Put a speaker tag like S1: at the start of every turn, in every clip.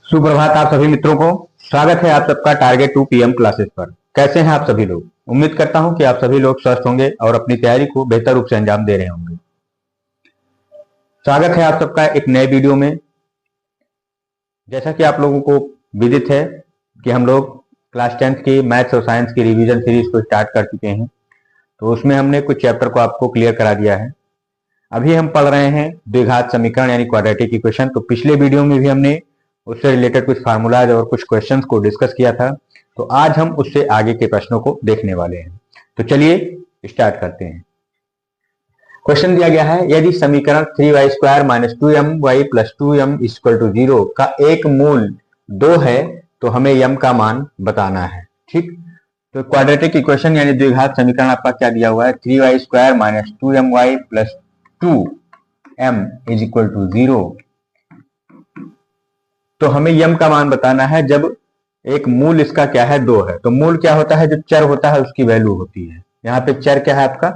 S1: सुप्रभात आप सभी मित्रों को। स्वागत है आप सबका टारगेट 2 PM क्लासेस पर। कैसे हैं आप सभी लोग? उम्मीद करता हूं कि आप सभी लोग स्वस्थ होंगे और अपनी तैयारी को बेहतर रूप से अंजाम दे रहे होंगे। स्वागत है आप सबका एक नए वीडियो में। जैसा कि आप लोगों को विदित है कि हम लोग क्लास 10th की मैथ्स और साइंस की रिवीजन सीरीज को स्टार्ट कर चुके हैं, तो उसमें हमने कुछ चैप्टर को आपको क्लियर करा दिया है। अभी हम पढ़ रहे हैं द्विघात समीकरण यानी क्वाड्रेटिक इक्वेशन। तो पिछले वीडियो में भी हमने उससे रिलेटेड कुछ फार्मूलाज और कुछ क्वेश्चंस को डिस्कस किया था, तो आज हम उससे आगे के प्रश्नों को देखने वाले हैं। तो चलिए स्टार्ट करते हैं। क्वेश्चन दिया गया है, यदि समीकरण 3y² - 2my + 2m = 0 का एक मूल 2 है तो हमें m का मान बताना है। ठीक, तो क्वाड्रेटिक इक्वेशन यानी द्विघात समीकरण आपका क्या दिया हुआ है, 3y² - 2my + 2m = 0। तो हमें यम का मान बताना है जब एक मूल इसका क्या है, 2 है। तो मूल क्या होता है, जो चर होता है उसकी वैल्यू होती है। यहाँ पे चर क्या है आपका,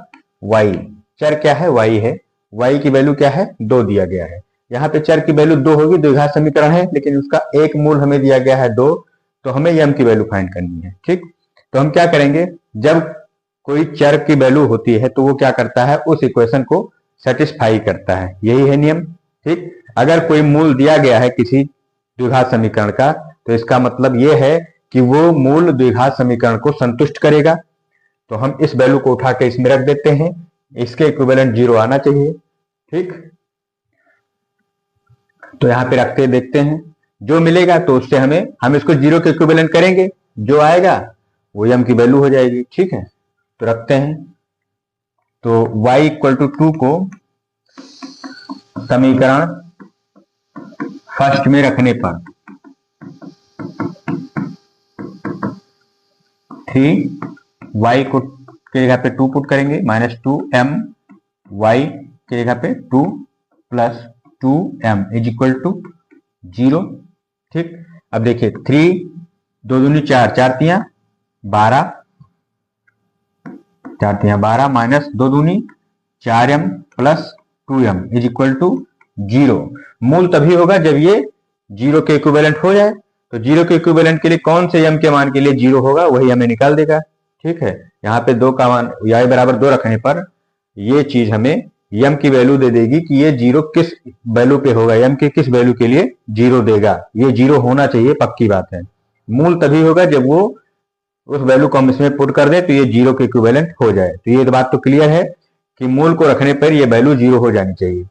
S1: y। चर क्या है, y है। y की वैल्यू क्या है, 2 दिया गया है। यहाँ पे चर की वैल्यू 2 होगी, द्विघात समीकरण है, लेकिन उसका एक मूल हमें दिया गया है 2, तो हमें यम की वैल्यू फाइंड करनी है। ठीक, तो हम क्या करेंगे, जब कोई चर की वैल्यू होती है तो वो क्या करता है, उस इक्वेशन को सेटिस्फाई करता है, यही है नियम। ठीक, अगर कोई मूल दिया गया है किसी द्विघात समीकरण का, तो इसका मतलब यह है कि वो मूल द्विघात समीकरण को संतुष्ट करेगा। तो हम इस वैल्यू को उठा के इसमें रख देते हैं, इसके इक्विवेलेंट 0 आना चाहिए। ठीक, तो यहां पे रखते देखते हैं, जो मिलेगा तो उससे हम इसको 0 के इक्विवेलेंट करेंगे, जो आएगा वो m की वैल्यू हो जाएगी। ठीक है, तो रखते हैं। तो y = 2 को समीकरण फर्स्ट में रखने पर 3y को के जगह पे 2 पुट करेंगे, -2m y के जगह पे 2 + 2m = 0। ठीक, अब देखिए 3 2 दूनी 4, 4 तियां 12, 4 तियां 12 -2 दूनी 4m + 2m = 0। मूल तभी होगा जब ये 0 के इक्विवेलेंट हो जाए। तो 0 के इक्विवेलेंट के लिए कौन से m के मान के लिए 0 होगा, वही हमें निकाल देगा। ठीक है, यहाँ पे 2 का मान y = 2 रखने पर ये चीज हमें m की वैल्यू दे देगी कि ये 0 किस वैल्यू पे होगा, m के किस वैल्यू के लिए 0 देगा। ये 0 होना चाहिए, पक्की बात है। मूल तभी होगा जब वो उस वैल्यू को हम इसमें पुट कर दे तो ये 0 के इक्विवेलेंट हो जाए। तो ये बात तो क्लियर है कि मूल को रखने पर ये वैल्यू 0 हो जानी चाहिए।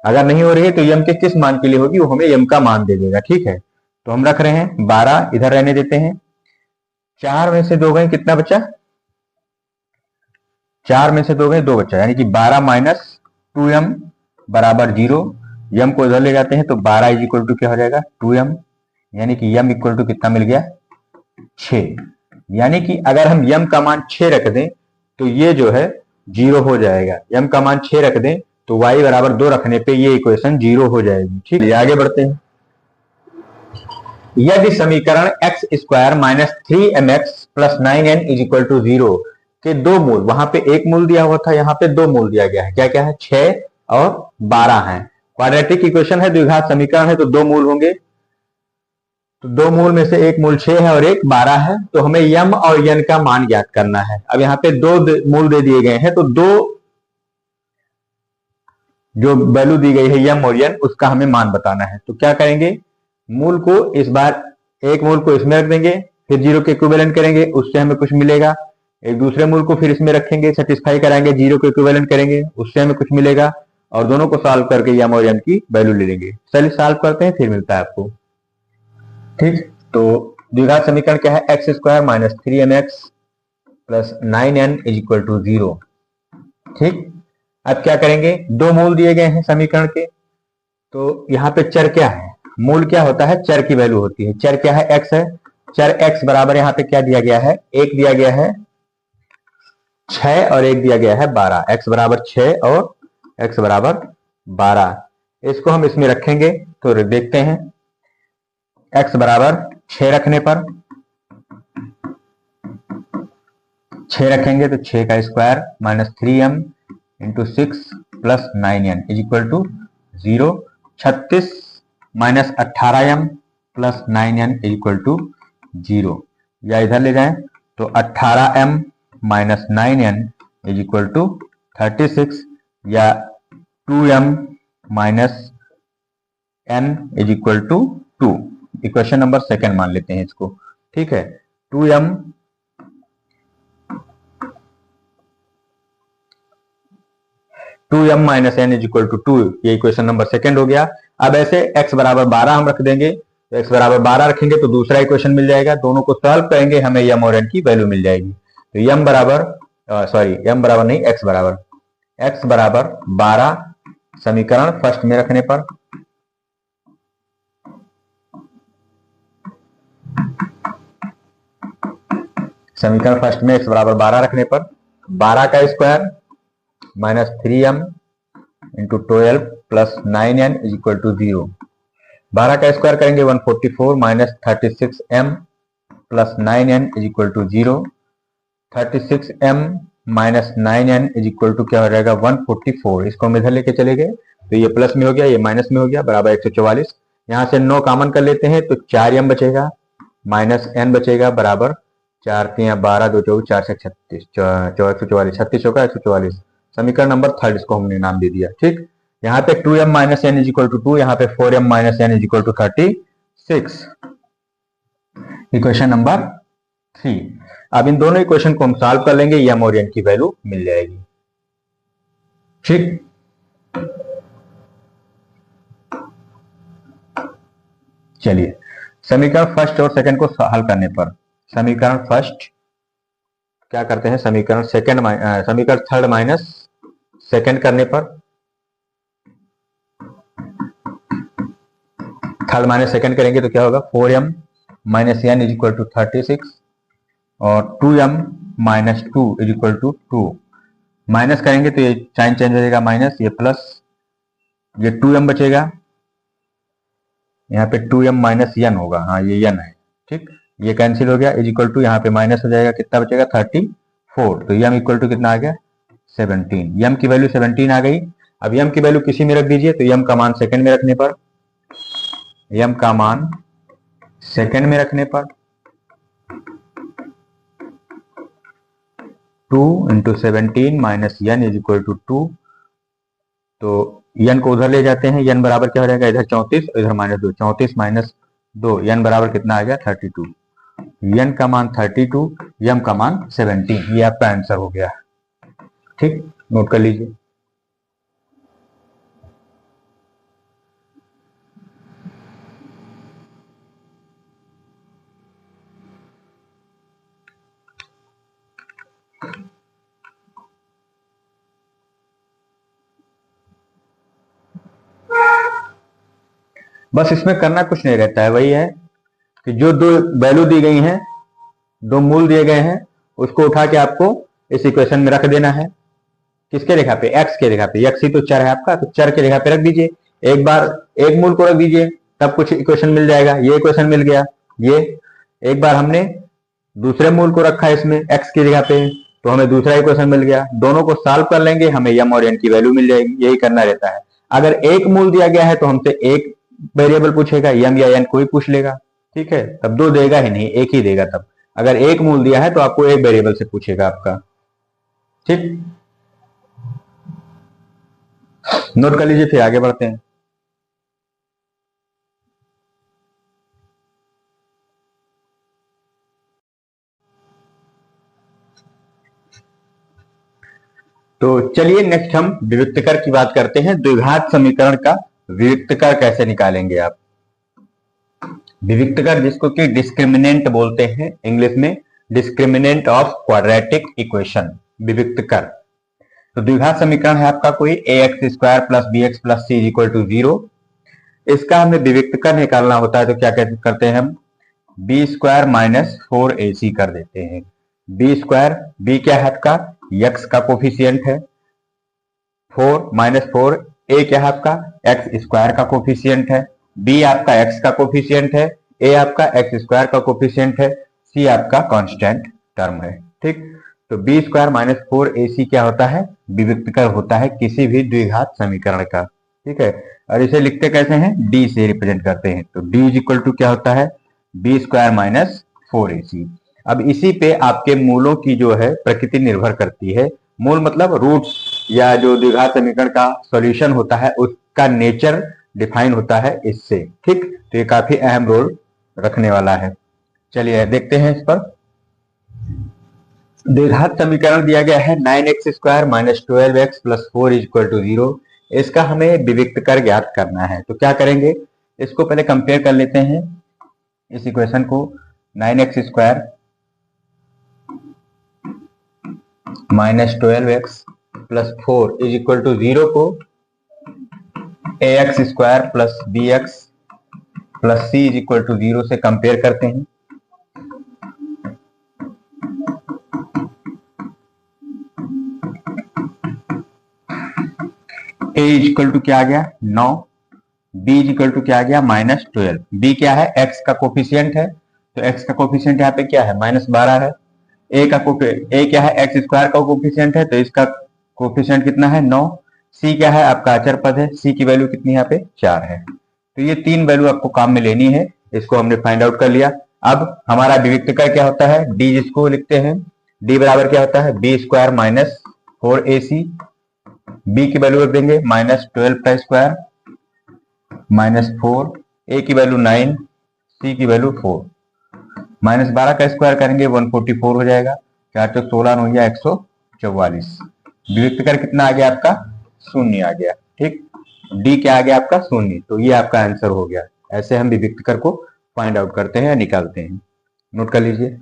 S1: अगर नहीं हो रही है तो m के किस मान के लिए होगी, वो हमें m का मान दे देगा। ठीक है, तो हम रख रहे हैं 12, इधर रहने देते हैं। 4 में से 2 गए, कितना बचा, 4 में से 2 गए, 2 बचा, यानी कि 12 - 2m = 0। m को इधर ले जाते हैं तो 12 = क्या हो जाएगा, 2m, यानी कि m = कितना मिल गया, 6। यानी कि अगर हम m का मान 6 रख दें तो ये जो है 0 हो जाएगा। m का मान 6 रख दें तो y = 2 रखने पे ये इक्वेशन 0 हो जाएगी। ठीक है, आगे बढ़ते हैं। यदि समीकरण x² - 3mx + 9n = 0 के 2 मूल, वहां पे एक मूल दिया हुआ था, यहाँ पे 2 मूल दिया गया है। क्या क्या है, 6 और 12 है। क्वाड्रेटिक इक्वेशन है, द्विघात समीकरण है, तो 2 मूल होंगे। तो 2 मूल में से एक मूल 6 है और एक 12 है। तो हमें m और n का मान ज्ञात करना है। अब यहाँ पे 2 मूल दे दिए गए हैं, तो 2 जो वैल्यू दी गई है m और n, उसका हमें मान बताना है। तो क्या करेंगे, मूल को इस बार एक मूल को इसमें रख देंगे, फिर 0 के इक्विवेलेंट करेंगे, उससे हमें कुछ मिलेगा। एक दूसरे मूल को फिर इसमें रखेंगे, सेटिस्फाई कराएंगे, 0 के इक्विवेलेंट करेंगे, उससे हमें कुछ मिलेगा, और दोनों को सॉल्व करके m और n की वैल्यू ले लेंगे। चलिए सॉल्व करते हैं, फिर मिलता है आपको। ठीक, तो द्विघात समीकरण क्या है, x² - 3mx + 9n = 0। ठीक, अब क्या करेंगे, 2 मूल दिए गए हैं समीकरण के, तो यहाँ पे चर क्या है, मूल क्या होता है, चर की वैल्यू होती है। चर क्या है, x है। चर x बराबर यहाँ पे क्या दिया गया है, एक दिया गया है 6 और एक दिया गया है 12। x = 6 और x = 12। इसको हम इसमें रखेंगे तो देखते हैं, x = 6 रखने पर 6 रखेंगे तो 6 का square -3m × 6 + 9n = 0। 36 - 18m plus 9n is equal to 0, या इधर ले जाएं तो 18m minus 9n is equal to 36, या 2m minus n is equal to 2। Equation number second मान लेते हैं इसको, ठीक है। 2m minus n is equal to 2, ये इक्वेशन नंबर सेकंड हो गया। अब ऐसे x बराबर 12 हम रख देंगे, तो x बराबर 12 रखेंगे तो दूसरा इक्वेशन मिल जाएगा, दोनों को सॉल्व करेंगे हमें m और n की वैल्यू मिल जाएगी। तो m बराबर नहीं, x बराबर 12 समीकरण फर्स्ट में रखने पर, समीकरण फर्स्ट में x बराबर 12 रखने पर 12 का square minus 3m into 12 plus 9n is equal to 0। 12 का स्क्वायर करेंगे 144 minus 36m plus 9n is equal to 0। 36m minus 9n is equal to क्या हो जाएगा 144। इसको हम इधर लेके चले गए तो ये प्लस में हो गया, ये माइनस में हो गया, बराबर 144। यहां से 9 कॉमन कर लेते हैं तो 4m बचेगा माइनस n बचेगा बराबर 4 3 12 2 24 4 6 36 144, 36 होगा 144। समीकरण नंबर थर्ड इसको हमने नाम दे दिया, ठीक। यहाँ पे 2m minus n is equal to 2, यहाँ पे 4m minus n is equal to 36, equation number 3। अब इन दोनों इक्वेशन को हम सॉल्व कर लेंगे, m और n की वैल्यू मिल जाएगी, ठीक। चलिए समीकरण फर्स्ट और सेकंड को हल करने पर, समीकरण फर्स्ट क्या करते हैं, समीकरण थर्ड माइनस सेकंड करने पर, थर्ड माइनस सेकंड करेंगे तो क्या होगा 4m minus n is equal to 36 और 2m minus 2 is equal to 2। Minus करेंगे तो ये साइन चेंज हो जाएगा माइनस, ये प्लस, ये 2m बचेगा, यहाँ पे 2m माइनस n होगा, हाँ ये n है, ठीक। ये कैंसिल हो गया, इज इक्वल टू यहाँ पे माइनस हो जाएगा, कितना बचेगा 34। तो m इक्वल टू कितना आ गया 17, m की वैल्यू 17 आ गई। अब m की वैल्यू किसी में रख दीजिए, तो m का मान सेकंड में रखने पर, m का मान सेकंड में रखने पर 2 into 17 minus n is equal to 2। तो n को उधर ले जाते हैं, n बराबर क्या हो जाएगा इधर 34, इधर माइनस 2, 34 माइनस 2, n बराबर कितना आ गया 32। n का मान 32, m का मान 17, ये आपका आंसर हो गया, ठीक। नोट कर लीजिए। बस इसमें करना कुछ नहीं रहता है, वही है कि जो दो वैल्यू दी गई हैं, दो मूल दिए गए हैं, उसको उठा के आपको इस इक्वेशन में रख देना है। किसके रेखा पे, x के रेखा पे, x ही तो चर है आपका, तो चर के रेखा पे रख दीजिए। एक बार एक मूल को रख दीजिए, तब कुछ इक्वेशन मिल जाएगा। ये इक्वेशन मिल गया, ये एक बार हमने दूसरे मूल को रखा इसमें x की जगह पे, तो हमें दूसरा इक्वेशन मिल गया। दोनों को सॉल्व कर लेंगे, हमें m और n की वैल्यू मिल जाएगी। यही करना रहता है। अगर एक मूल दिया गया है तो हमसे एक वेरिएबल पूछेगा, m या n कोई पूछ लेगा, ठीक है। तब दो देगा ही नहीं, एक ही देगा। तब अगर एक मूल दिया है तो आपको एक वेरिएबल से पूछेगा आपका, ठीक। नोट कर लीजिए, फिर आगे बढ़ते हैं। तो चलिए नेक्स्ट हम विविक्तकर की बात करते हैं। द्विघात समीकरण का विविक्तकर कैसे निकालेंगे आप। विविक्तकर जिसको कि डिस्क्रिमिनेंट बोलते हैं इंग्लिश में, डिस्क्रिमिनेंट ऑफ क्वाड्रेटिक इक्वेशन, विविक्तकर। तो द्विघात समीकरण है आपका कोई ax square plus B X plus C equal to 0। इसका हमें विविक्तकर निकालना होता है तो क्या करते हैं हम, बी स्क्वायर माइनस 4ac कर देते हैं। बी स्क्वायर, बी क्या है आपका, x का कोफिशियंट है, 4 माइनस 4, a क्या है आपका, x स्क्वायर का कोफिशियंट है, b आपका x का कोफिशियंट है, a आपका x स्क्वायर का कोफिशियंट है, c आपका कांस्टेंट टर्म है, ठीक। तो बी स्क्वायर माइनस 4ac क्या होता है, विविक्तकर होता है किसी भी द्विघात समीकरण का, ठीक है। और इसे लिखते कैसे हैं, डी से रिप्रेजेंट करते हैं। तो डी इज इक्वल टू क्या होता है, बी स्क्वायर माइनस 4ac। अब इसी पे आपके मूलों की जो है प्रकृति निर्भर करती है। मूल मतलब रूट्स या जो द्विघात समीकरण का सॉल्यूशन होता है उसका नेचर डिफाइन होता है इससे। ठीक, तो ये काफी अहम रोल रखने वाला है। चलिए देखते हैं इस पर। द्विघात समीकरण दिया गया है 9x² minus 12x plus 4 is equal to 0। इसका हमें विविक्त कर ज्ञात करना है। तो क्या करेंगे, इसको पहले कंपेयर कर लेते हैं इस इक्वेशन को। 9x² minus 12x plus 4 is equal to 0 को ax² plus bx plus c is equal to 0 से कंपेयर करते हैं। a इज इक्वल टू क्या आ गया 9, b इज इक्वल टू क्या आ गया -12। b क्या है, x का कोफिशियंट है, तो x का कोफिशियंट यहाँ पे क्या है -12 है। a क्या है, x स्क्वायर का कोफिशियंट है, तो इसका कोफिशियंट कितना है 9। c क्या है, आपका अचर पद है, c की वैल्यू कितनी यहाँ पे 4 है। तो ये 3 वैल्यू आपको काम में लेनी है, इसको हमने फाइंड आउट कर लिया। अब हमारा विविक्त कर क्या होता है, d जिसको लिखते हैं, d बराबर क्या होता है b² माइनस 4ac। b की वैल्यू रख देंगे -12 का स्क्वायर -4, a की वैल्यू 9, c की वैल्यू 4, -12 का स्क्वायर करेंगे 144 हो जाएगा, 4 चौक 16 हो गया 144। विविक्त कर कितना आ गया आपका, शून्य आ गया। ठीक, डी क्या आ गया आपका शून्य, तो ये आपका आंसर हो गया। ऐसे हम विविक्त कर को फाइंड आउट करते हैं या निकालते हैं, नोट कर लीजिए।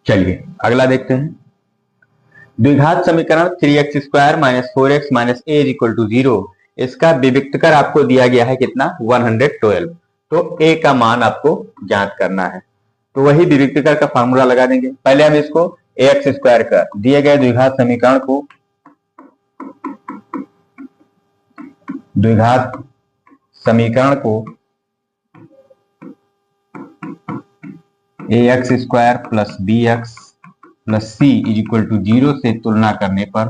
S1: चलिए अगला देखते हैं। द्विघात समीकरण 3x² minus 4x minus a is equal to 0। इसका विविक्त कर आपको दिया गया है कितना 112। तो a का मान आपको ज्ञात करना है, तो वही विविक्त कर का फार्मूला लगा देंगे। पहले हम इसको ax² का दिए गए द्विघात समीकरण को ax² plus bx plus c is equal to 0 से तुलना करने पर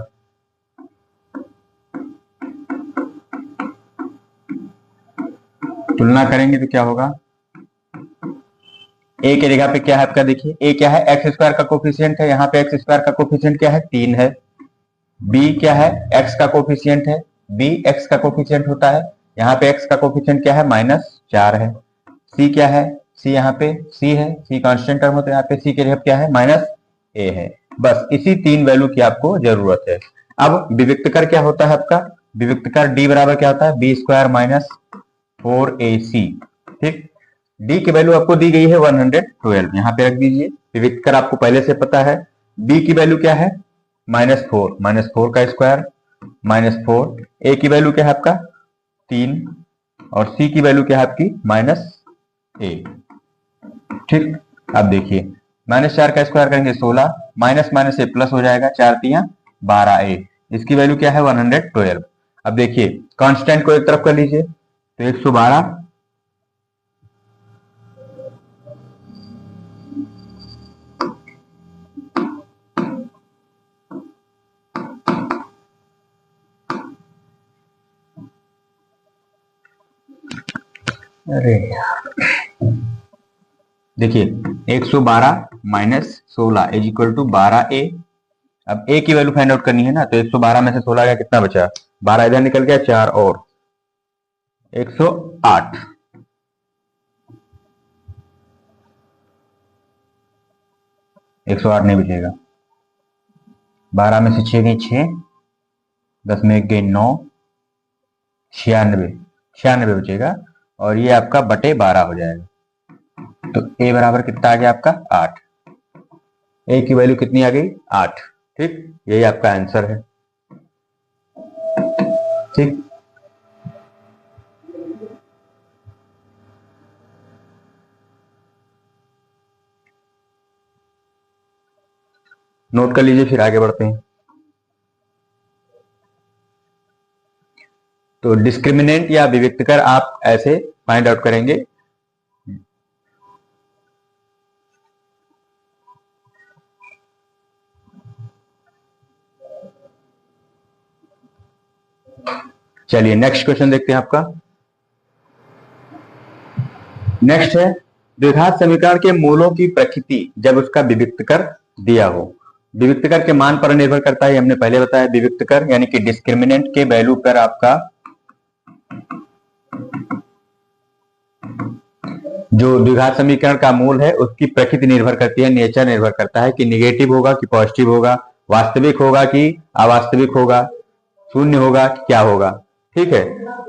S1: तुलना करेंगे तो क्या होगा, a की जगह पे क्या है आपका, देखिए a क्या है, x² का कोफिशियंट है, यहाँ पे x² का कोफिशियंट क्या है 3 है। b क्या है, x का कोफिशियंट है, b x का कोफिशियंट होता है, यहाँ पे x का कोफिशियंट क्या है -4 है। c क्या है, c यहाँ पे c है, c कांस्टेंट टर्म होता है, यहाँ पे c की जगह क्या है -a है। बस इसी 3 वैल्यू की आपको जरूरत है। अब विविक्त कर क्या होता है आपका, विविक्त कर d बराबर क्या होता है b² माइनस 4ac। ठीक, d की वैल्यू आपको दी गई है 112, यहाँ पे रख दीजिए। विविक्त कर आपको पहले से पता है, b की वैल्यू क्या है -4 का स्क्वायर -4, a की वैल्यू क्या है आपका 3 और c की वैल्यू क्या है आपकी -a। ठीक, अब देखिए -4 का स्क्वायर करेंगे 16, माइनस माइनस ए प्लस हो जाएगा, 4 3 12a, इसकी वैल्यू क्या है 112। अब देखिए कांस्टेंट को एक तरफ कर लीजिए, तो 112 अरे देखिए 112 minus 16 is equal to 12a। अब a की वैल्यू फाइंड आउट करनी है ना, तो 112 में से 16 का कितना बचा, 12 इधर निकल गया, 4 और 108। 108 नहीं बचेगा, 12 में से 6 गई 6, 10 में 1 गई 9, 96 बचेगा, और ये आपका बटे 12 हो जाएगा। तो a बराबर कितना आ गया आपका 8, a की वैल्यू कितनी आ गई 8। ठीक, यही आपका आंसर है। ठीक, नोट कर लीजिए, फिर आगे बढ़ते हैं। तो डिस्क्रिमिनेंट या विविक्त कर आप ऐसे फाइंड आउट करेंगे, चलिए नेक्स्ट क्वेश्चन देखते हैं आपका। नेक्स्ट है द्विघात समीकरण के मूलों की प्रकृति जब उसका विविक्तकर दिया हो। विविक्तकर के मान पर निर्भर करता है, हमने पहले बताया। विविक्तकर यानी कि डिस्क्रिमिनेंट के वैल्यू पर आपका जो द्विघात समीकरण का मूल है उसकी प्रकृति निर्भर करती है, नेचर निर्भर करता है कि निगेटिव होगा कि पॉजिटिव होगा, वास्तविक होगा कि अवास्तविक होगा, शून्य होगा कि क्या होगा। ठीक है,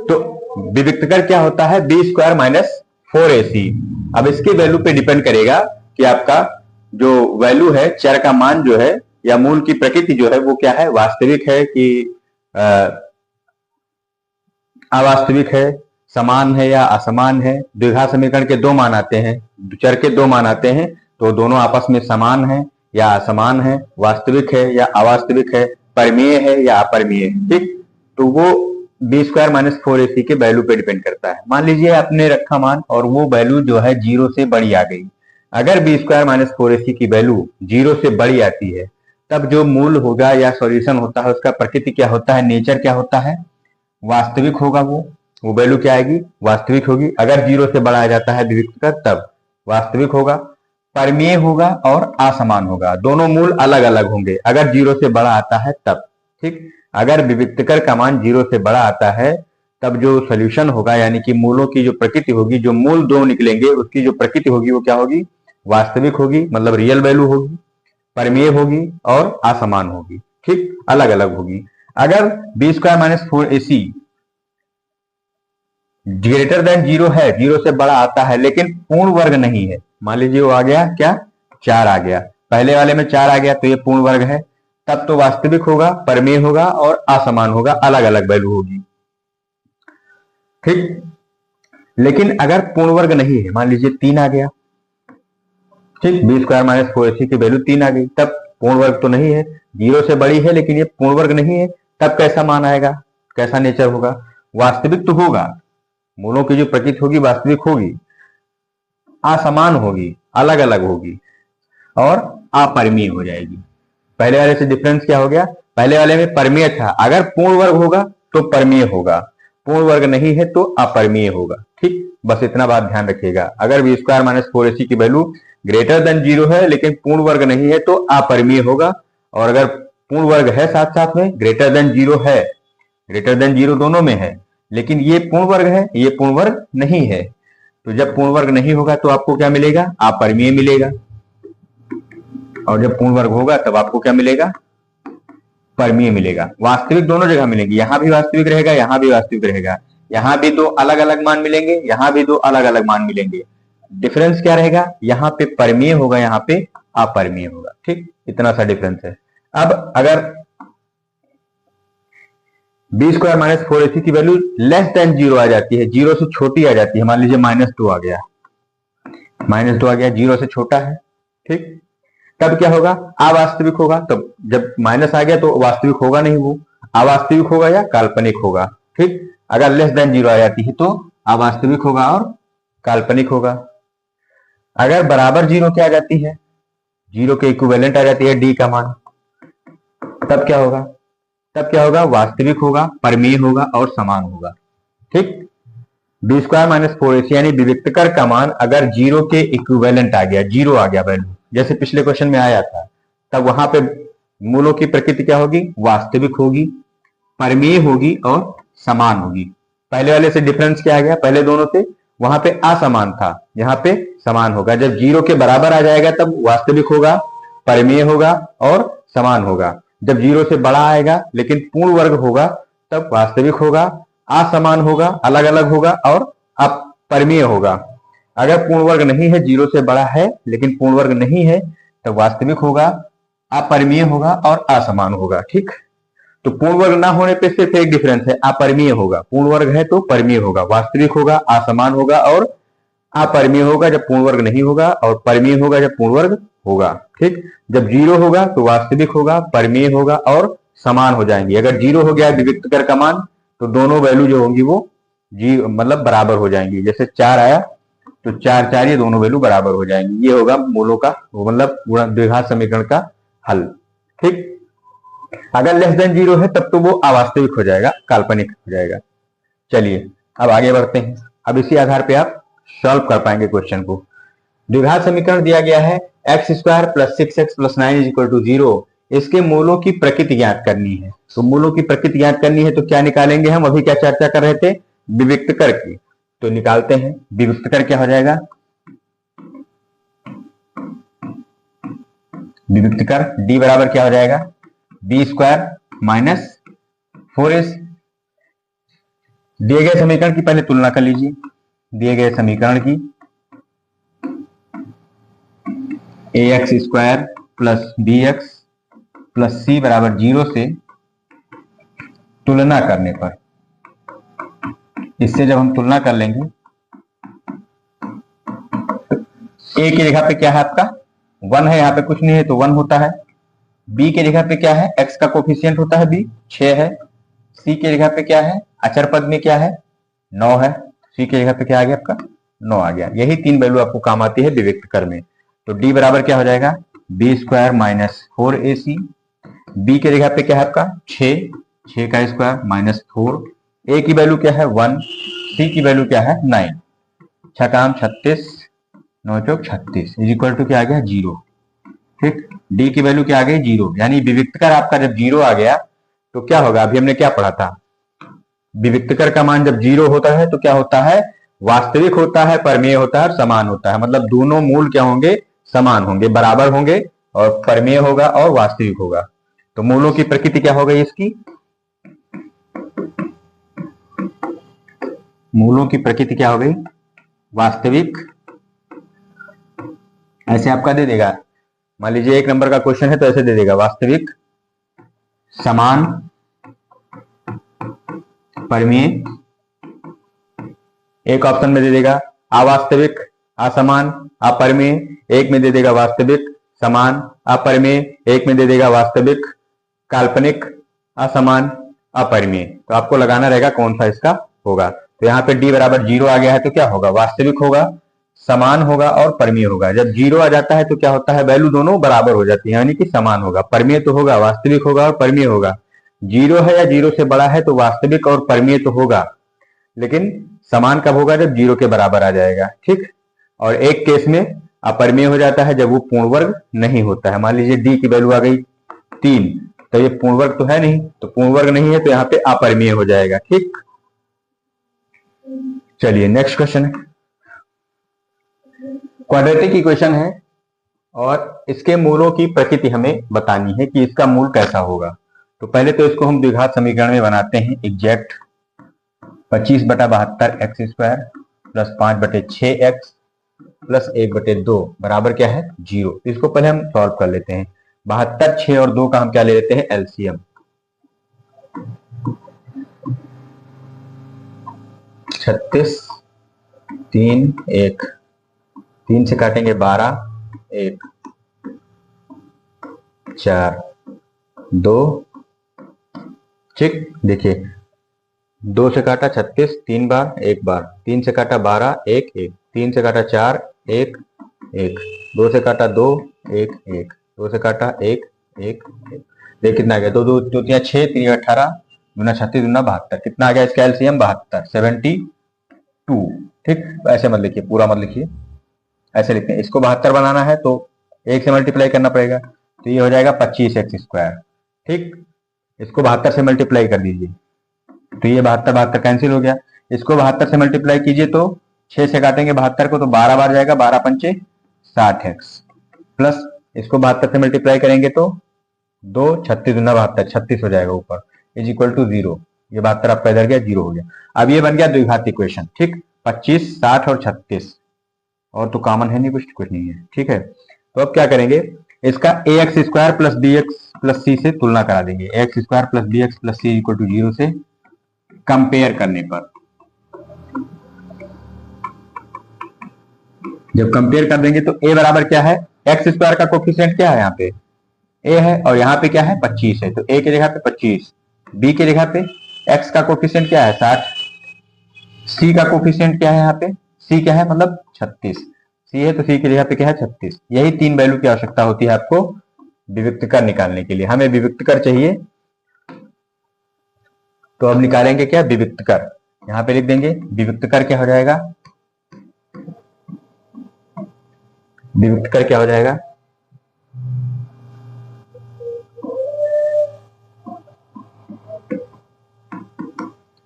S1: तो विविक्तकर क्या होता है, बी स्क्वायर माइनस 4ac। अब इसके वैल्यू पे डिपेंड करेगा कि आपका जो वैल्यू है, चर का मान जो है या मूल की प्रकृति जो है वो क्या है, वास्तविक है कि अवास्तविक है, समान है या असमान है। द्विघात समीकरण के दो मान आते हैं, चर के दो मान आते हैं, तो दोनों आपस में समान है या असमान है, वास्तविक है या अवास्तविक है, परिमेय है या अपरिमेय है। ठीक, तो वो बी स्क्वायर माइनस 4ac के वैल्यू पे डिपेंड करता है। मान लीजिए आपने रखा मान और वो वैल्यू जो है 0 से बड़ी आ गई। अगर बी स्क्वायर माइनस 4ac की वैल्यू 0 से बड़ी आती है तब जो मूल होगा या सॉल्यूशन होता है उसका प्रकृति क्या होता है, नेचर क्या होता है, वास्तविक होगा। वो वैल्यू क्या आएगी, वास्तविक होगी। अगर 0 से बड़ा आ जाता है विविक्तकर तब वास्तविक होगा, परिमेय होगा और असमान होगा। दोनों मूल अलग अलग होंगे अगर 0 से बड़ा आता है तब। ठीक, अगर विविक्तकर का मान 0 से बड़ा आता है तब जो सोल्यूशन होगा यानी कि मूलों की जो प्रकृति होगी, जो मूल दो निकलेंगे उसकी जो प्रकृति होगी वो क्या होगी, वास्तविक होगी, मतलब रियल वैल्यू होगी, परिमेय होगी और असमान होगी। ठीक, अलग अलग होगी। अगर B square minus 4ac greater than 0 है, 0 से बड़ा आता है लेकिन पूर्ण वर्ग नहीं है, मान लीजिए वो आ गया क्या, 4 आ गया, पहले वाले में 4 आ गया तो ये पूर्ण वर्ग है, तब तो वास्तविक होगा, परिमेय होगा और असमान होगा, अलग अलग वैल्यू होगी। ठीक, लेकिन अगर पूर्ण वर्ग नहीं है, मान लीजिए 3 आ गया, ठीक, बी स्क्वायर माइनस 4ac की वैल्यू 3 आ गई, तब पूर्ण वर्ग तो नहीं है, 0 से बड़ी है लेकिन ये पूर्ण वर्ग नहीं है, तब कैसा मान आएगा, कैसा नेचर होगा, वास्तविक तो होगा, मूलों की जो प्रकृति होगी वास्तविक होगी, असमान होगी, अलग अलग होगी और अपरिमेय हो जाएगी। पहले वाले से डिफरेंस क्या हो गया, पहले वाले में परिमेय था, अगर पूर्ण वर्ग होगा तो परिमेय होगा, पूर्ण वर्ग नहीं है तो अपरिमेय होगा। ठीक, बस इतना बात ध्यान रखिएगा। अगर बी स्क्वायर माइनस 4ac की वैल्यू ग्रेटर देन 0 है लेकिन पूर्ण वर्ग नहीं है तो अपरिमेय होगा, और अगर पूर्ण वर्ग है साथ साथ में, ग्रेटर देन 0 है, ग्रेटर देन 0 दोनों में है, लेकिन ये पूर्ण वर्ग है, ये पूर्ण वर्ग नहीं है, तो जब पूर्ण वर्ग नहीं होगा तो आपको क्या मिलेगा, अपरिमेय मिलेगा, और जब पूर्ण वर्ग होगा तब आपको क्या मिलेगा, परिमेय मिलेगा। वास्तविक दोनों जगह मिलेगी, यहां भी वास्तविक रहेगा, यहां भी वास्तविक रहेगा, यहां भी दो अलग अलग मान मिलेंगे, यहां भी दो अलग अलग मान मिलेंगे। डिफरेंस क्या रहेगा, यहाँ पे परिमेय होगा, यहाँ पे अपरिमेय होगा। ठीक, इतना सा डिफरेंस है। अब अगर बी स्क्वायर माइनस 4ac की वैल्यू लेस देन 0 आ जाती है, 0 से छोटी आ जाती है, मान लीजिए -2 आ गया, -2 आ गया, 0 से छोटा है। ठीक, तब क्या होगा, अवास्तविक होगा। तब जब माइनस आ गया तो वास्तविक होगा नहीं, वो अवास्तविक होगा या काल्पनिक होगा। ठीक, अगर लेस देन 0 आ जाती है तो अवास्तविक होगा और काल्पनिक होगा। अगर बराबर 0 के आ जाती है, 0 के इक्विवेलेंट आ जाती है डी का मान, तब क्या होगा, तब क्या होगा, वास्तविक होगा, परिमेय होगा और समान होगा। ठीक, बी स्क्वायर माइनस 4ac यानी विविक्तकर का मान अगर 0 के इक्विवेलेंट आ गया, 0 आ गया वैल्यू, जैसे पिछले क्वेश्चन में आया था, तब वहां पे मूलों की प्रकृति क्या होगी, वास्तविक होगी, परिमेय होगी और समान होगी। पहले वाले से डिफरेंस क्या आ गया, पहले दोनों से वहां पे असमान था, यहाँ पे समान होगा। जब 0 के बराबर आ जाएगा तब वास्तविक होगा, परिमेय होगा और समान होगा। जब 0 से बड़ा आएगा लेकिन पूर्ण वर्ग होगा तब वास्तविक होगा, असमान होगा, अलग अलग होगा और अपरिमेय होगा। अगर पूर्ण वर्ग नहीं है, 0 से बड़ा है लेकिन पूर्ण वर्ग नहीं है, तब वास्तविक होगा, अपरिमेय होगा और असमान होगा। ठीक, तो पूर्ण वर्ग ना होने पे सिर्फ एक डिफरेंस है, अपरिमेय होगा, पूर्ण वर्ग है तो परिमेय होगा, वास्तविक होगा, असमान होगा और अपरिमेय होगा जब पूर्ण वर्ग नहीं होगा, और परिमेय होगा जब पूर्ण वर्ग होगा। ठीक, जब 0 होगा तो वास्तविक होगा, परिमेय होगा और समान हो जाएंगे। अगर 0 हो गया विविक्तकर का मान तो दोनों वैल्यू जो होंगी वो मतलब बराबर हो जाएंगी। जैसे 4 आया तो 4 4 ये दोनों वैल्यू बराबर हो जाएंगी। ये होगा मूलों का मतलब द्विघात समीकरण का हल। ठीक, अगर लेस देन 0 है तब तो वो अवास्तविक हो जाएगा, काल्पनिक हो जाएगा। चलिए अब आगे बढ़ते हैं। अब इसी आधार पे आप सॉल्व कर पाएंगे क्वेश्चन को। द्विघात समीकरण दिया गया है X square plus 6x plus 9 is equal to 0। इसके मूलों की प्रकृति ज्ञात करनी है। तो मूलों की प्रकृति ज्ञात करनी है तो क्या निकालेंगे हम? अभी क्या चर्चा कर रहे थे? विविक्त कर की। तो निकालते हैं। विविक्त कर क्या हो जाएगा? विविक्त कर d बराबर क्या हो जाएगा? B square minus 4s। दिए गए समीकरण की पहले तुलना कर लीजिए। दिए गए समीकरण की ax square plus B X plus C बराबर 0 से तुलना करने पर, इससे जब हम तुलना कर लेंगे तो a की जगह पे क्या है आपका? 1 है, यहाँ पे कुछ नहीं है तो 1 होता है। b की जगह पे क्या है? x का कोफिशिएंट होता है b, 6 है। c की जगह पे क्या है? अचर पद में क्या है? 9 है। c की जगह पे क्या आ गया आपका? 9 आ गया। यही 3 वैल्यू आपको काम आती है विविक्त कर में। तो d बराबर क्या हो जाएगा? B square minus 4ac। b की जगह पे क्या है आपका? 6 का स्क्वायर माइनस 4। a की वैल्यू क्या है? 1। c की वैल्यू क्या है? 9। 6 काम 36, 9 चौक 36 इज इक्वल टू क्या आ गया? 0। ठीक। d की वैल्यू क्या आ गई? 0। यानी विविक्तकर आपका जब 0 आ गया तो क्या होगा? अभी हमने क्या पढ़ा था? विविक्तकर का मान जब 0 होता है तो क्या होता है? वास्तविक होता है, परमेय होता है और समान होता है। मतलब दोनों मूल क्या होंगे? समान होंगे, बराबर होंगे, और परमेय होगा और वास्तविक होगा। तो मूलों की प्रकृति क्या हो गई इसकी? मूलों की प्रकृति क्या हो गई? वास्तविक। ऐसे आपका दे देगा, मान लीजिए 1 नंबर का क्वेश्चन है तो ऐसे दे देगा, वास्तविक, समान, परमेय। एक ऑप्शन में दे देगा अवास्तविक, असमान, अपरमेय। एक में दे देगा वास्तविक, समान, अपरमेय। एक में दे देगा वास्तविक, काल्पनिक, असमान, अपरिमेय। तो आपको लगाना रहेगा कौन सा इसका होगा। तो यहाँ पे d बराबर 0 आ गया है तो क्या होगा? वास्तविक होगा, समान होगा और परमेय होगा। जब 0 आ जाता है तो क्या होता है? वैल्यू दोनों बराबर हो जाती है, यानी कि समान होगा। परमेय तो होगा, वास्तविक होगा और परमेय होगा। 0 है या 0 से बड़ा है तो वास्तविक और परमेय तो होगा, लेकिन समान कब होगा? जब 0 के बराबर आ जाएगा। ठीक। और एक केस में अपरमेय हो जाता है जब वो पूर्ण वर्ग नहीं होता है। मान लीजिए d की वैल्यू आ गई 3, तो ये पूर्ण वर्ग तो है नहीं, तो पूर्ण वर्ग नहीं है तो यहाँ पे अपरिमेय हो जाएगा। ठीक। चलिए नेक्स्ट क्वेश्चन है, क्वाड्रेटिक इक्वेशन है और इसके मूलों की प्रकृति हमें बतानी है कि इसका मूल कैसा होगा। तो पहले तो इसको हम द्विघात समीकरण में बनाते हैं। Exact 25/72 x square plus 5/6x plus 1/2 बराबर क्या है? 0। इसको पहले हम सॉल्व कर लेते हैं। 72, 6 और 2 का हम क्या ले लेते हैं? एलसीएम। 36, 3, 1, 3 से काटेंगे 12, 1, 4, 2। ठीक। देखिए 2 से काटा 36 3 बार, 1 बार, 3 से काटा 12, 1, 1, 3 से काटा 4, 1, 1, 2 से काटा 2, 1, 1, 2 से काटा 1, 1, 1। देख कितना आ गया? 2 2 2 3 6, 3 18, 2 36, 2 72। कितना आ गया इसका एलसीएम? 72, 72। ठीक। ऐसे मत लिखिए, पूरा मत लिखिए, ऐसे लिखते हैं। इसको 72 बनाना है तो 1 से मल्टीप्लाई करना पड़ेगा, तो ये हो जाएगा 25x स्क्वायर। ठीक। इसको 72 से मल्टीप्लाई कर दीजिए तो ये 72 72 कैंसिल हो गया। इसको 72 से मल्टीप्लाई कीजिए तो 6 से काटेंगे 72 को तो 12 बार जाएगा, 12 पंचे 60x प्लस इसको 72 से मल्टीप्लाई करेंगे तो 2 36 दूना 72, 36 हो जाएगा ऊपर, इज इक्वल टू 0। ये 72 आपका इधर गया, 0 हो गया। अब ये बन गया द्विघात इक्वेशन। ठीक। 25, 60 और 36, और तो कॉमन है नहीं, कुछ नहीं है। ठीक है। तो अब क्या करेंगे? इसका ax square plus B X plus C से तुलना करा देंगे। ax square plus B X plus C equal to 0 से कंपेयर करने पर, जब कंपेयर कर देंगे तो a बराबर क्या है? एक्स स्क्वायर का कोफिशिएंट क्या है? यहाँ पे a है और यहाँ पे क्या है? 25 है, तो a की जगह पे 25, b की जगह पे x का कोफिशिएंट क्या है? 60, c का कोफिशिएंट क्या है? यहाँ पे c क्या है? मतलब 36, c है तो c की जगह पे क्या है? 36। यही 3 वैल्यू की आवश्यकता होती है आपको विविक्त कर निकालने के लिए। हमें विविक्त कर चाहिए तो अब निकालेंगे क्या? विविक्त कर। यहां पे लिख देंगे। विविक्त कर क्या हो जाएगा, विविक्त कर क्या हो जाएगा,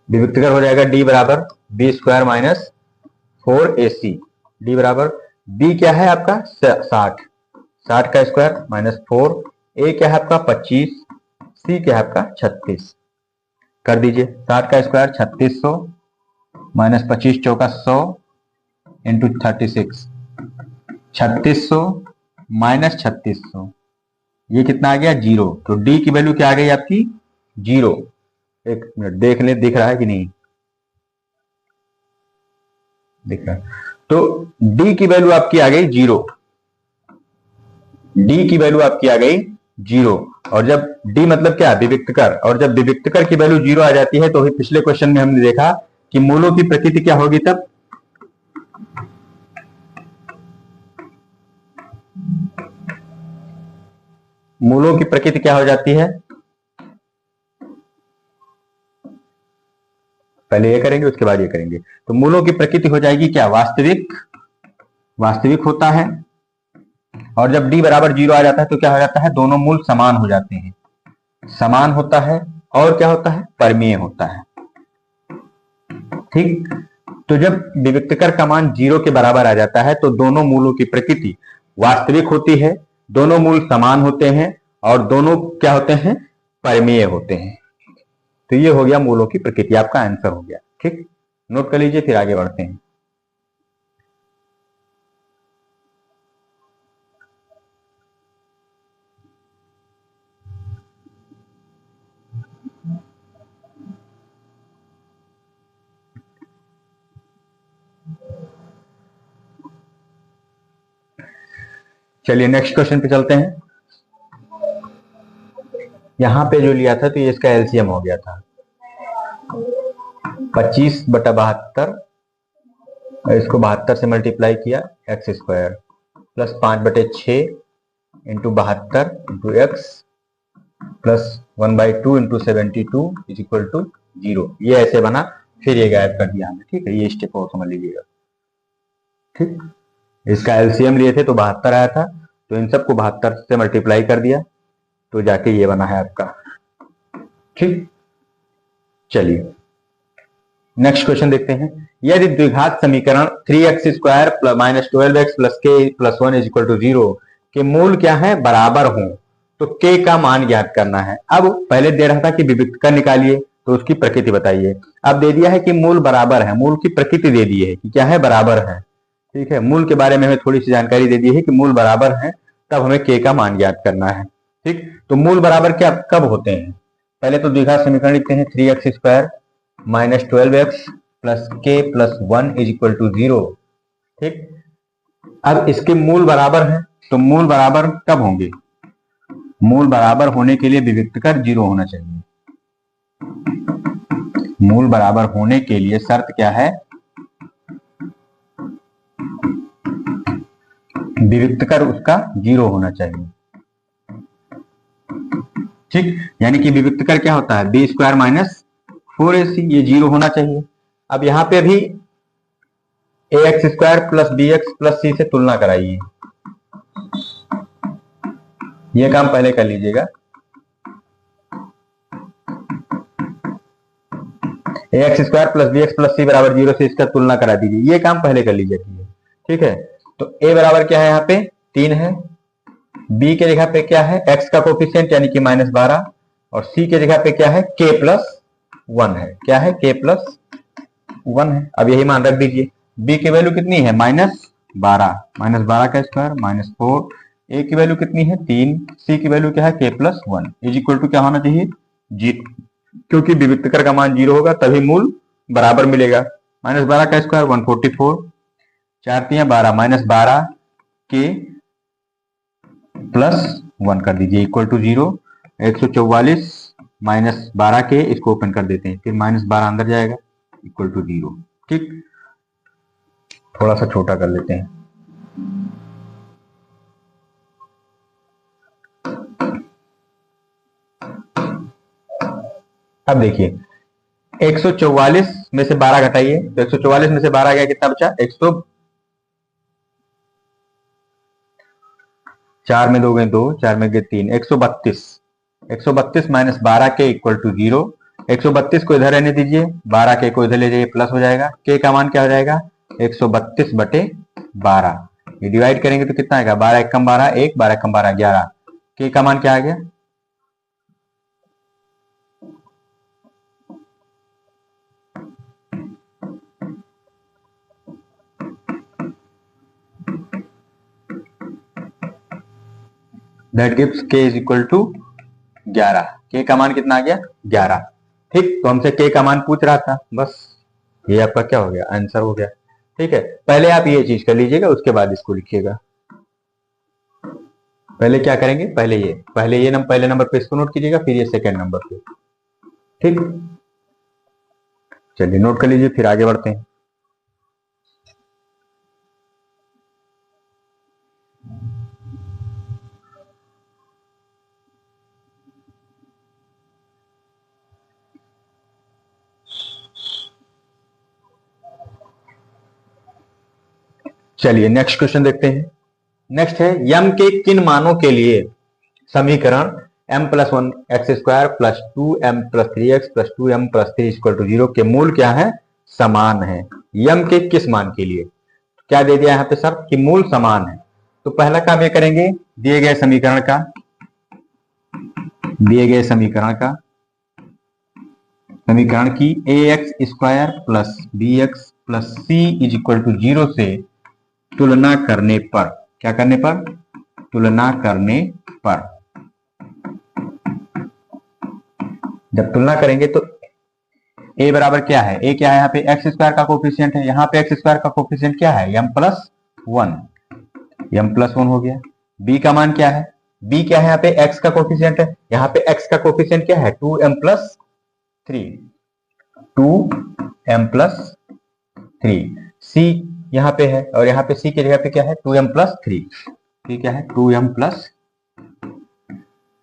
S1: विविक्त कर हो जाएगा डी बराबर B square minus 4ac। D बराबर बी क्या है आपका 60, 60 का स्क्वायर माइनस 4, ए क्या है आपका 25, सी क्या है आपका 36। कर दीजिए 60 का स्क्वायर 3600 माइनस 25 चौका 100 इंटू 36, 3600 माइनस 3600, ये कितना आ गया 0। तो डी की वैल्यू क्या आ गई आपकी 0। एक मिनट देख ले, दिख रहा है कि नहीं, दिख रहा है। तो डी की वैल्यू आपकी आ गई 0, डी की वैल्यू आपकी आ गई 0। और जब डी मतलब क्या, विविक्त कर, और जब विविक्त कर की वैल्यू 0 आ जाती है तो पिछले क्वेश्चन में हमने देखा कि मूलों की प्रकृति क्या होगी, तब मूलों की प्रकृति क्या हो जाती है, पहले ये करेंगे उसके बाद ये करेंगे। तो मूलों की प्रकृति हो जाएगी क्या, वास्तविक, वास्तविक होता है। और जब डी बराबर 0 आ जाता है तो क्या हो जाता है, दोनों मूल समान हो जाते हैं, समान होता है। और क्या होता है, परमीय होता है। ठीक, तो जब विविक्त कर का मान 0 के बराबर आ जाता है तो दोनों मूलों की प्रकृति वास्तविक होती है, दोनों मूल समान होते हैं और दोनों क्या होते हैं, परमीय होते हैं। तो ये हो गया मूलों की प्रकृति, आपका आंसर हो गया। ठीक, नोट कर लीजिए, फिर आगे बढ़ते हैं। चलिए नेक्स्ट क्वेश्चन पे चलते हैं। यहां पे जो लिया था तो ये इसका एलसीएम हो गया था 25/72, इसको 72 से मल्टीप्लाई किया x square plus 5/6 into 72 into x plus 1/2 into 72 is equal to 0। ये ऐसे बना, फिर ये गायब कर दिया हमने। ठीक है, ये स्टेप और समझ लीजिएगा। ठीक, इसका एलसीएम लिए थे तो 72 आया था, तो इन सबको 72 से मल्टीप्लाई कर दिया तो जाके ये बना है आपका। ठीक, चलिए नेक्स्ट क्वेश्चन देखते हैं। यदि द्विघात समीकरण 3x square minus 12x plus के प्लस 1 इज इक्वल टू 0 के मूल क्या है, बराबर हो, तो k का मान ज्ञात करना है। अब पहले दे रहा था कि विविक्त कर निकालिए, तो उसकी प्रकृति बताइए। अब दे दिया है कि मूल बराबर है, मूल की प्रकृति दे दी है कि क्या है, बराबर है। ठीक है, मूल के बारे में हमें थोड़ी सी जानकारी दे दी है कि मूल बराबर है, तब हमें k का मान ज्ञात करना है। ठीक, तो मूल बराबर क्या कब होते हैं, पहले तो द्विघात समीकरण लिखते हैं 3x square minus 12x plus के प्लस 1 इज इक्वल टू 0। ठीक, अब इसके मूल बराबर है, तो मूल बराबर कब होंगे, मूल बराबर होने के लिए विविक्त कर 0 होना चाहिए। मूल बराबर होने के लिए शर्त क्या है, विविक्त कर उसका 0 होना चाहिए। ठीक, यानी कि विविक्त कर क्या होता है, बी स्क्वायर माइनस 4ac, ये 0 होना चाहिए। अब यहां पे भी ax square plus bx plus c से तुलना कराइए, ये काम पहले कर लीजिएगा। ax square plus bx plus c बराबर 0 से इसका तुलना करा दीजिए, ये काम पहले कर लीजिए। ठीक है, तो a बराबर क्या है, यहाँ पे 3 है, b के जगह पे क्या है, x का कोफिशिएंट यानी कि -12, और c के जगह पे क्या है, k प्लस 1 है, क्या है, k प्लस 1 है। अब यही मान रख दीजिए। b की वैल्यू कितनी है, -12, -12 का स्क्वायर -4, a की वैल्यू कितनी है 3, c की वैल्यू क्या है, k plus 1 is equal to क्या होना चाहिए, 0, क्योंकि विविक्त कर का मान 0 होगा तभी मूल बराबर मिलेगा। -12 का स्क्वायर 144, 4 3 12, -12 के प्लस 1 कर दीजिए इक्वल टू 0। 144 -12 के, इसको ओपन कर देते हैं, फिर -12 अंदर जाएगा इक्वल टू 0। ठीक, थोड़ा सा छोटा कर लेते हैं। अब देखिए 144 में से 12 घटाइए तो 144 में से 12 गया, कितना बचा? 4 में 2 गए 2, 4 में गए 3, 132। 132 माइनस 12 के इक्वल टू 0। 132 को इधर रहने दीजिए, 12 के को इधर ले जाइए, प्लस हो जाएगा। के का मान क्या हो जाएगा? 132 बटे 12। ये डिवाइड करेंगे तो कितना आएगा? 12 एकम 12 1, 12 एकम 12 11। के का मान क्या आ गया? दैट गिव्स के इज इक्वल टू 11। के का मान कितना आ गया? 11। ठीक, तो हमसे के का मान पूछ रहा था, बस ये आपका क्या हो गया? आंसर हो गया। ठीक है, पहले आप ये चीज कर लीजिएगा, उसके बाद इसको लिखिएगा। पहले क्या करेंगे? पहले ये पहले नंबर पे इसको नोट कीजिएगा, फिर ये सेकंड नंबर पे। ठीक, चलिए नोट कर लीजिए, फिर आगे बढ़ते हैं। चलिए नेक्स्ट क्वेश्चन देखते हैं। नेक्स्ट है, यम के किन मानों के लिए समीकरण m plus 1 x square plus 2m plus 3x plus 2m plus 3 equal to 0 के मूल क्या है? समान है। यम के किस मान के लिए? क्या दे दिया यहाँ पे शर्त कि मूल समान है। तो पहला काम ये करेंगे, दिए गए समीकरण की ax square plus bx plus c is equal to 0 से तुलना करने पर, क्या करने पर? तुलना करने पर। जब तुलना करेंगे तो a बराबर क्या है? a क्या है यहाँ पे? एक्स स्क्वायर का कोफिशिएंट है। यहाँ पे एक्स स्क्वायर का कोफिशिएंट क्या है? m प्लस 1 हो गया। b का मान क्या है? b क्या है यहाँ पे? x का कोफिशिएंट है। यहाँ पे x का कोफिशिएंट क्या है? 2m plus 3। c यहाँ पे है, और यहाँ पे c की जगह पे क्या है? 2m plus 3। ठीक, क्या है? 2m plus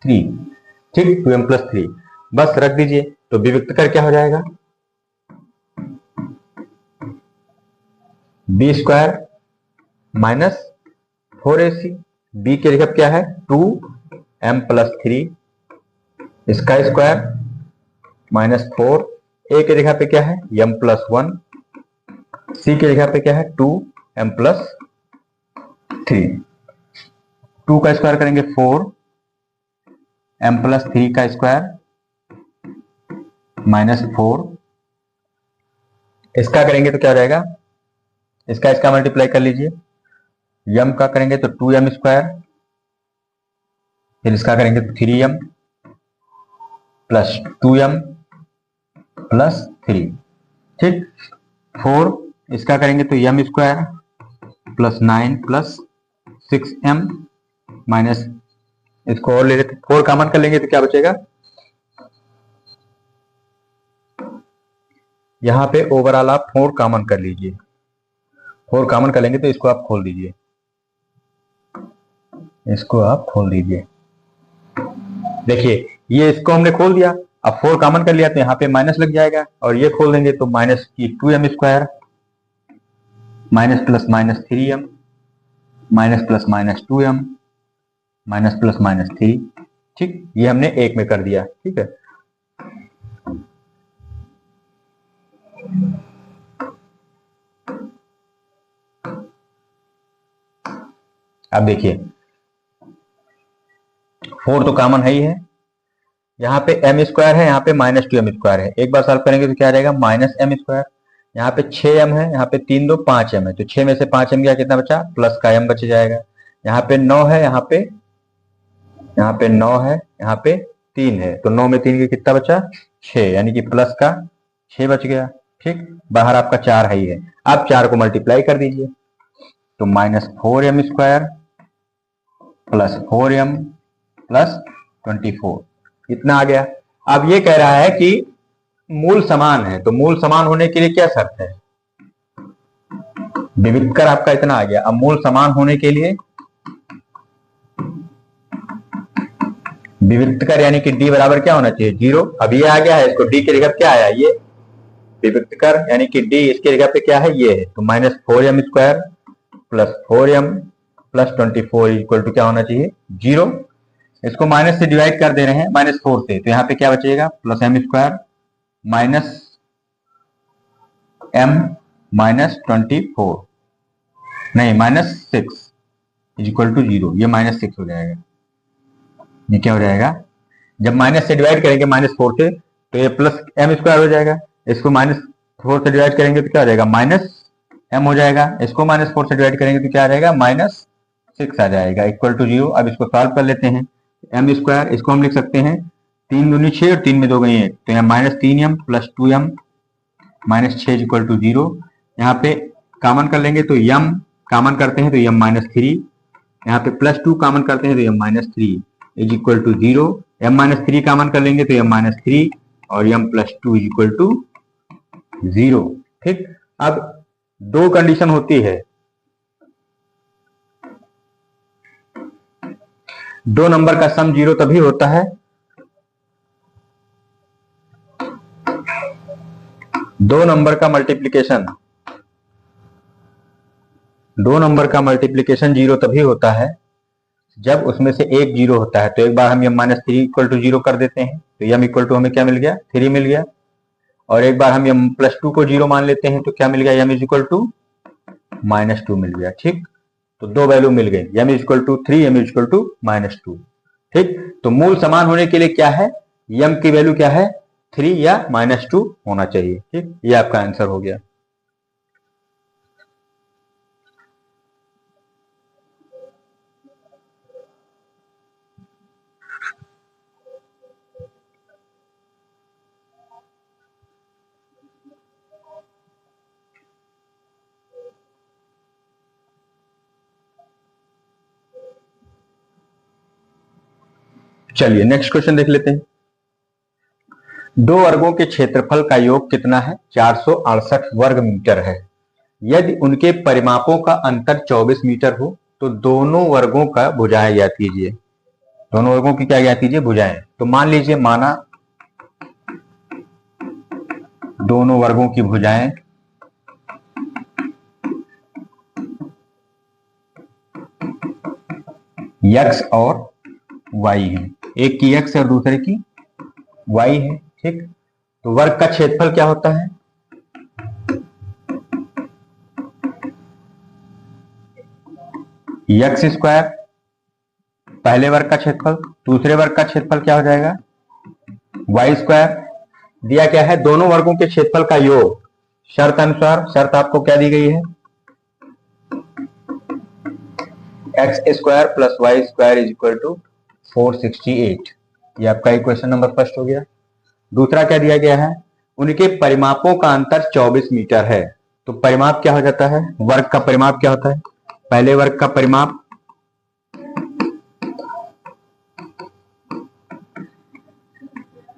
S1: 3। ठीक, 2m प्लस 3 बस रख दीजिए। तो विविक्त कर क्या हो जाएगा? B square minus 4ac। B की जगह क्या है? 2m प्लस 3 इसका स्क्वायर माइनस 4। ए की जगह पे क्या है? m plus 1। सी की जगह पे क्या है? 2m plus 3। 2 का स्क्वायर करेंगे 4, m प्लस 3 का स्क्वायर माइनस 4। इसका करेंगे तो क्या हो जाएगा? इसका मल्टीप्लाई कर लीजिए। m का करेंगे तो 2m स्क्वायर, फिर इसका करेंगे तो 3m प्लस 2m प्लस 3। ठीक, 4 इसका करेंगे तो m square plus 9 plus 6m minus, इसको और ले लेते, 4 कॉमन कर लेंगे तो क्या बचेगा? यहां पे ओवरऑल आप 4 कॉमन कर लीजिए। 4 कॉमन कर लेंगे तो इसको आप खोल दीजिए, देखिए ये इसको हमने खोल दिया। अब 4 कॉमन कर लिया तो यहाँ पे माइनस लग जाएगा, और ये खोल देंगे तो माइनस की 2m square minus plus minus 3m minus plus minus 2m minus plus minus 3। ठीक, ये हमने एक में कर दिया। ठीक है, अब देखिए 4 तो कॉमन है ही है, यहाँ पे m स्क्वायर है, यहाँ पे माइनस 2m स्क्वायर है। एक बार सॉल्व करेंगे तो क्या आ जाएगा? Minus m square. यहाँ पे 6m है, यहाँ पे 3 2 5m है, तो 6 में से 5m गया, कितना बचा? प्लस का m बच जाएगा। यहाँ पे 9 है, यहाँ पे 9 है, यहाँ पे 3 है, तो 9 में 3 के कितना बचा? 6, यानी कि प्लस का 6 बच गया। ठीक, बाहर आपका 4 है ही है। आप 4 को मल्टीप्लाई कर दीजिए तो minus 4m square plus 4m plus 24 इतना आ गया। अब ये कह रहा है कि मूल समान है, तो मूल समान होने के लिए क्या शर्त है? विविक्त कर आपका इतना आ गया। अब मूल समान होने के लिए विविक्त कर यानी कि d बराबर क्या होना चाहिए? 0। अब ये आ गया है, इसको d की जगह क्या आया? ये विभक्त कर, यानी कि डी इसके जगह पे क्या है, ये है, तो -4m² plus 4m plus 24 equal to क्या होना चाहिए, 0। इसको माइनस से डिवाइड कर दे रहे हैं, -4 से, तो यहाँ पे क्या बचेगा, +m² माइनस m माइनस 24 नहीं -6 इक्वल टू 0, ये -6 हो जाएगा। ये क्या हो जाएगा, जब माइनस से डिवाइड करेंगे -4 से तो ये +m² हो जाएगा, इसको -4 से डिवाइड करेंगे तो क्या हो जाएगा, -m हो जाएगा, इसको -4 से डिवाइड करेंगे तो क्या आ जाएगा, -6 आ जाएगा इक्वल टू 0। अब इसको सॉल्व कर लेते हैं, m², इसको हम लिख सकते हैं 3 दूनी 6 और 3 में 2 गई 1, तो यहाँ -3m plus 2m -6 equal to 0। यहाँ पे कॉमन कर लेंगे तो m कॉमन करते हैं तो m -3, यहाँ पे +2 कॉमन करते हैं तो m -3 is equal to 0। m -3 common कर लेंगे तो m -3 और m +2 इज इक्वल टू 0। ठीक, अब दो कंडीशन होती है, दो नंबर का सम 0 तभी होता है दो नंबर का मल्टीप्लिकेशन 0 तभी होता है जब उसमें से एक 0 होता है। तो एक बार हम m -3 इक्वल टू 0 कर देते हैं तो m इक्वल टू हमें क्या मिल गया, 3 मिल गया, और एक बार हम m +2 को 0 मान लेते हैं तो क्या मिल गया, m इज इक्वल टू -2 मिल गया। ठीक, तो दो वैल्यू मिल गई, m is equal to 3, m is equal to -2। ठीक, तो मूल समान होने के लिए क्या है, m की वैल्यू क्या है, 3 या -2 होना चाहिए। ठीक, ये आपका आंसर हो गया। चलिए नेक्स्ट क्वेश्चन देख लेते हैं। दो वर्गों के क्षेत्रफल का योग कितना है, 468 वर्ग मीटर है। यदि उनके परिमापों का अंतर 24 मीटर हो तो दोनों वर्गों का भुजाएं ज्ञात कीजिए। दोनों वर्गों की क्या ज्ञात कीजिए, भुजाएं। तो मान लीजिए, माना दोनों वर्गों की भुजाएं x और y है, एक की x और दूसरे की y है। ठीक, तो वर्ग का क्षेत्रफल क्या होता है, x² पहले वर्ग का क्षेत्रफल, दूसरे वर्ग का क्षेत्रफल क्या हो जाएगा, y²। दिया क्या है, दोनों वर्गों के क्षेत्रफल का योग, शर्त अनुसार, शर्त आपको क्या दी गई है, x² plus y² is equal to 468। ये आपका इक्वेशन नंबर फर्स्ट हो गया। दूसरा क्या दिया गया है, उनके परिमापों का अंतर 24 मीटर है। तो परिमाप क्या हो जाता है, वर्ग का परिमाप क्या होता है, पहले वर्ग का परिमाप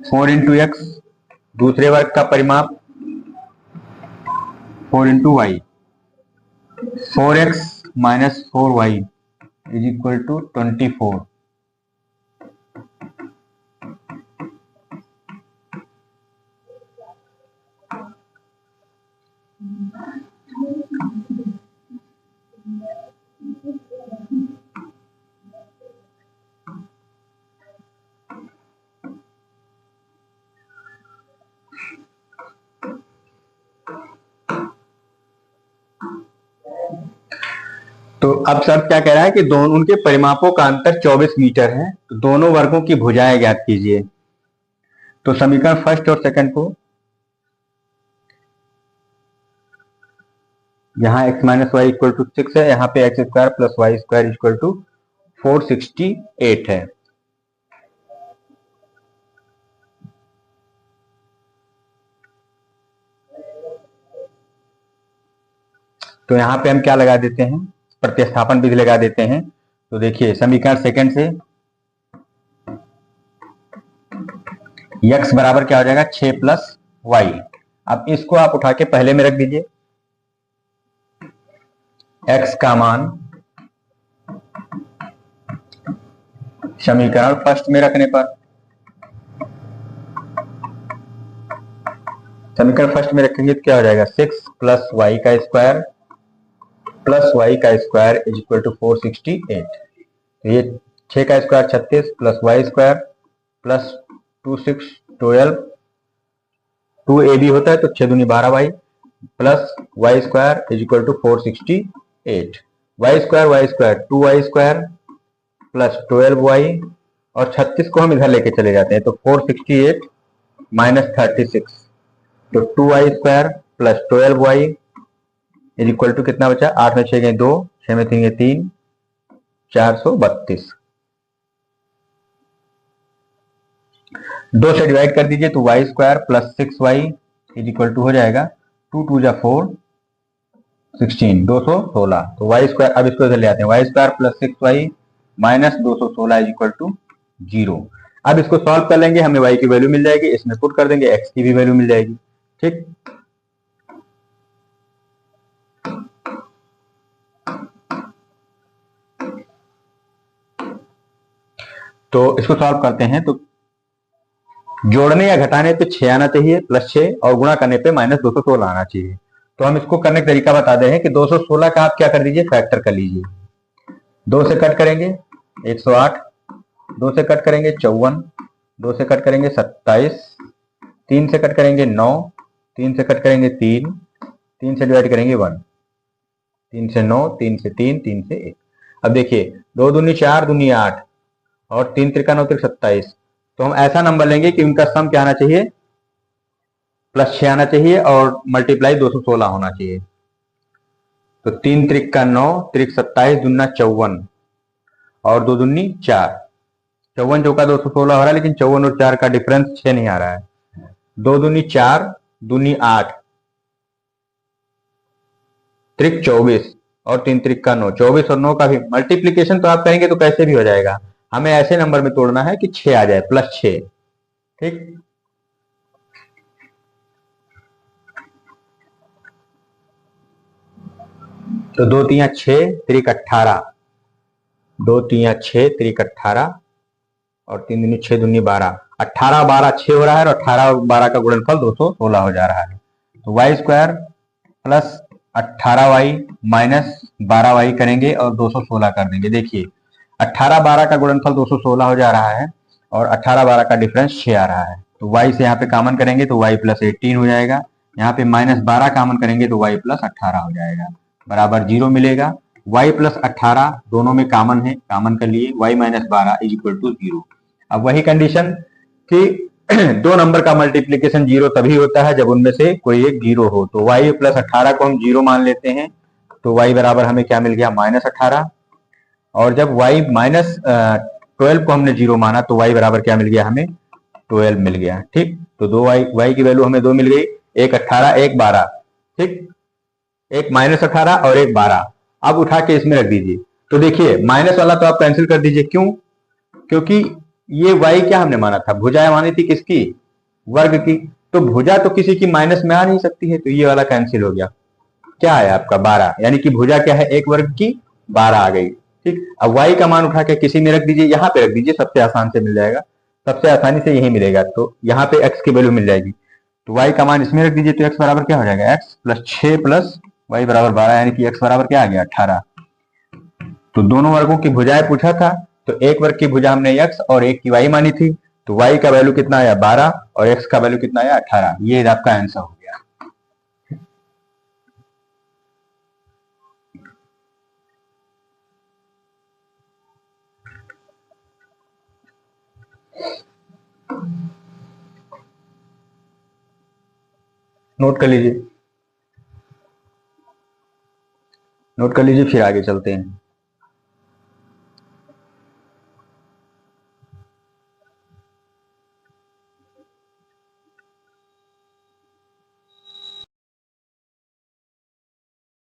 S1: 4 इंटू x, दूसरे वर्ग का परिमाप 4 into y, 4x minus 4y is equal to 24। तो अब शर्त क्या कह रहा है कि दोनों उनके परिमापों का अंतर 24 मीटर है, तो दोनों वर्गों की भुजाएं ज्ञात कीजिए। तो समीकरण फर्स्ट और सेकंड को, यहाँ x minus y equal to 6 है, यहाँ पे x² plus y² equal to 468 है। तो यहाँ पे हम क्या लगा देते हैं, प्रतिस्थापन विधि लगा देते हैं। तो देखिए समीकरण सेकंड से x बराबर क्या हो जाएगा, 6 प्लस y। अब इसको आप उठा के पहले में रख दीजिए, x का मान समीकरण फर्स्ट में रखने पर समीकरण फर्स्ट में रखेंगे तो क्या हो जाएगा, 6 प्लस वाई का स्क्वायर प्लस वाई का स्क्वायर इज इक्वल टू 468। तो ये 6 का square 36 plus y square plus 2 6 12, 2ab होता है तो 6 दूनी 12y plus y square is equal to 468। Y square 2y square plus 12y, और 36 को हम इधर लेके चले जाते हैं तो 468 माइनस 36, तो 2y square plus 12y is equal to कितना बचा, 8 में 6 गए 2, 6 में 3 गए 3, 432। 2 से डिवाइड कर दीजिए तो y square plus 6y is equal to हो जाएगा 2 2 जा 4 16, 216। तो वाई स्क्वायर, अब इसको इधर ले आते हैं, y square plus 6y minus 216 is equal to 0। अब इसको सॉल्व कर लेंगे, हमें y की वैल्यू मिल जाएगी, इसमें पुट कर देंगे x की भी वैल्यू मिल जाएगी। ठीक, तो इसको सॉल्व करते हैं। तो जोड़ने या घटाने पे 6 आना चाहिए प्लस 6, और गुणा करने पे माइनस 216 आना चाहिए। तो हम इसको करने का तरीका बता दे हैं कि 216 का आप क्या कर दीजिए, फैक्टर कर लीजिए। 2 से कट करेंगे 108, 2 से कट करेंगे 54, 2 से कट करेंगे 27, 3 से कट करेंगे 9, 3 से कट करेंगे 3, 3 से डिवाइड करेंगे 1, 3 से 9, 3 से 3, 3 से 1। अब देखिए 2 दूनी 4 दूनी 8 और 3 त्रिका 9 त्रिक 27। तो हम ऐसा नंबर लेंगे कि उनका सम क्या आना चाहिए, प्लस 6 आना चाहिए और मल्टीप्लाई 216 होना चाहिए। तो 3 त्रिक का 9 त्रिक 27 दूना 54 और 2 दूनी 4, 54 चौका 216 हो रहा है, लेकिन 54 और 4 का डिफरेंस 6 नहीं आ रहा है। 2 दूनी 4 दूनी 8 त्रिक 24 और 3 त्रिक का 9, 24 और 9 का भी मल्टीप्लीकेशन तो आप करेंगे तो कैसे भी हो जाएगा, हमें ऐसे नंबर में तोड़ना है कि 6 आ जाए, प्लस 6। ठीक, तो 2 3 6 त्रिक 18, 2 3 6 त्रिक 18 और 3 दूनी 6 दूनी 12, 18 12 6 हो रहा है और 18 और 12 का गुणनफल 216 हो जा रहा है। तो y square plus 18y minus 12y करेंगे और 216 कर देंगे। देखिए 18 12 का गुणनफल 216 हो जा रहा है और 18 12 का डिफरेंस 6 आ रहा है। तो y से यहाँ पे कॉमन करेंगे तो y प्लस 18 हो जाएगा, यहाँ पे माइनस 12 कॉमन करेंगे तो y प्लस 18 हो जाएगा, बराबर 0 मिलेगा। y प्लस 18 दोनों में कॉमन है, कॉमन कर लिए, y minus 12 is equal to 0। अब वही कंडीशन कि दो नंबर का मल्टीप्लीकेशन 0 तभी होता है जब उनमें से कोई एक 0 हो। तो y प्लस 18 को हम 0 मान लेते हैं, तो y बराबर हमें क्या मिल गया, माइनस 18। और जब y माइनस 12 को हमने 0 माना तो y बराबर क्या मिल गया, हमें 12 मिल गया। ठीक, तो दो y की वैल्यू हमें 2 मिल गई, एक 18 एक 12। ठीक, एक माइनस 18 और एक 12। अब उठा के इसमें रख दीजिए। तो देखिए माइनस वाला तो आप कैंसिल कर दीजिए, क्यों, क्योंकि ये y क्या हमने माना था, भुजा मानी थी किसकी, वर्ग की। तो भुजा तो किसी की माइनस में आ नहीं सकती है, तो ये वाला कैंसिल हो गया। क्या है आपका 12, यानी कि भुजा क्या है, एक वर्ग की 12 आ गई। ठीक, अब y का मान उठा के किसी में रख दीजिए, यहाँ पे रख दीजिए, सबसे आसान से मिल जाएगा, सबसे आसानी से यही मिलेगा। तो यहाँ पे x की वैल्यू मिल जाएगी, तो y का मान इसमें रख दीजिए, तो x बराबर क्या हो जाएगा, x प्लस 6 प्लस y बराबर 12, यानी कि x बराबर क्या आ गया, 18। तो दोनों वर्गों की भुजाएं पूछा था, तो एक वर्ग की भुजा हमने x और एक की y मानी थी, तो y का वैल्यू कितना आया 12 और x का वैल्यू कितना आया 18। ये आपका आंसर हो गया। नोट कर लीजिए, नोट कर लीजिए, फिर आगे चलते हैं।